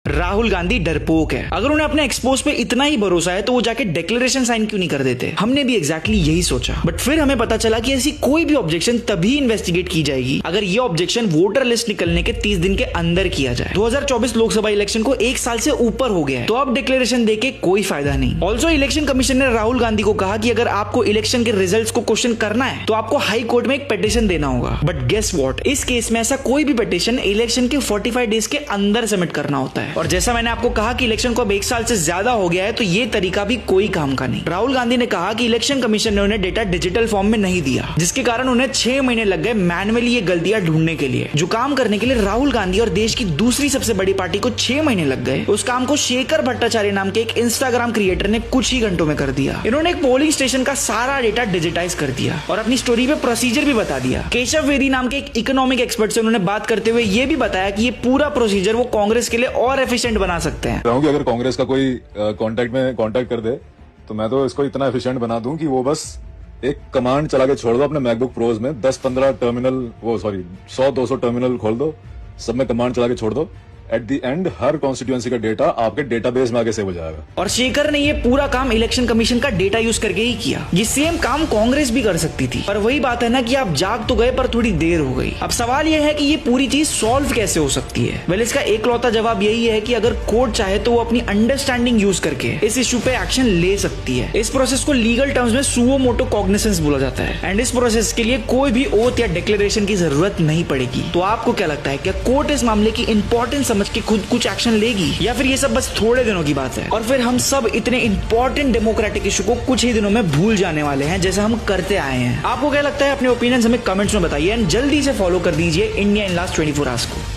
राहुल गांधी डरपोक है। अगर उन्हें अपने एक्सपोज पे इतना ही भरोसा है तो वो जाके डिक्लेरेशन साइन क्यों नहीं कर देते। हमने भी एग्जैक्टली यही सोचा, बट फिर हमें पता चला कि ऐसी कोई भी ऑब्जेक्शन तभी इन्वेस्टिगेट की जाएगी अगर ये ऑब्जेक्शन वोटर लिस्ट निकलने के 30 दिन के अंदर किया जाए। 2024 लोकसभा इलेक्शन को 1 साल से ऊपर हो गया है, तो अब डिक्लेरेशन देके कोई फायदा नहीं। ऑल्सो इलेक्शन कमीशन ने राहुल गांधी को कहा कि अगर आपको इलेक्शन के रिजल्ट्स को क्वेश्चन करना है तो आपको हाई कोर्ट में एक पिटीशन देना होगा। बट गेस व्हाट, इस केस में ऐसा कोई भी पिटीशन इलेक्शन के 45 डेज के अंदर सबमिट करना होता है। और जैसा मैंने आपको कहा कि इलेक्शन को अब 1 साल से ज्यादा हो गया है, तो ये तरीका भी कोई काम का नहीं। राहुल गांधी ने कहा कि इलेक्शन कमीशन ने उन्हें डेटा डिजिटल फॉर्म में नहीं दिया, जिसके कारण उन्हें 6 महीने लग गए मैन्युअली ये गलतियां ढूंढने के लिए। जो काम करने के लिए राहुल गांधी और देश की दूसरी सबसे बड़ी पार्टी को 6 महीने लग गए, उस काम को शेखर भट्टाचार्य नाम के एक इंस्टाग्राम क्रिएटर ने कुछ ही घंटों में कर दिया। इन्होंने एक पोलिंग स्टेशन का सारा डेटा डिजिटाइज कर दिया और अपनी स्टोरी पे प्रोसीजर भी बता दिया। केशव वेदी नाम के एक इकोनॉमिक एक्सपर्ट से उन्होंने बात करते हुए ये भी बताया कि ये पूरा प्रोसीजर वो कांग्रेस के लिए और एफिशिएंट बना सकते हैं। कि अगर कांग्रेस का कोई कांटेक्ट कर दे तो मैं तो इसको इतना एफिशिएंट बना दूं कि वो बस एक कमांड चला के छोड़ दो अपने मैकबुक प्रोज में 10-15 टर्मिनल 100-200 टर्मिनल खोल दो, सब में कमांड चला के छोड़ दो। At the end her constituency का डेटा आपके डेटाबेस में आगे सेव हो जाएगा। और शेखर ने ये पूरा काम इलेक्शन कमीशन का डेटा यूज करके ही किया। ये सेम काम कांग्रेस भी कर सकती थी, पर वही बात है ना कि आप जाग तो गए पर थोड़ी देर हो गई। अब सवाल ये है कि ये पूरी चीज सॉल्व कैसे हो सकती है। वेल, इसका एकलौता जवाब यही है कि अगर कोर्ट चाहे तो वो अपनी अंडरस्टैंडिंग यूज करके इस इश्यू पे एक्शन ले सकती है। इस प्रोसेस को लीगल टर्म्स में सुओ मोटो कॉग्निसेंस बोला जाता है, एंड इस प्रोसेस के लिए कोई भी ओथ या डिक्लेरेशन की जरूरत नहीं पड़ेगी। तो आपको क्या लगता है, क्या कोर्ट इस मामले की इंपॉर्टेंस समझ के खुद कुछ एक्शन लेगी, या फिर ये सब बस थोड़े दिनों की बात है और फिर हम सब इतने इंपॉर्टेंट डेमोक्रेटिक इशू को कुछ ही दिनों में भूल जाने वाले हैं जैसा हम करते आए हैं। आपको क्या लगता है, अपने ओपिनियंस हमें कमेंट्स में बताइए, एंड जल्दी से फॉलो कर दीजिए इंडिया इन लास्ट 24 आवर्स को।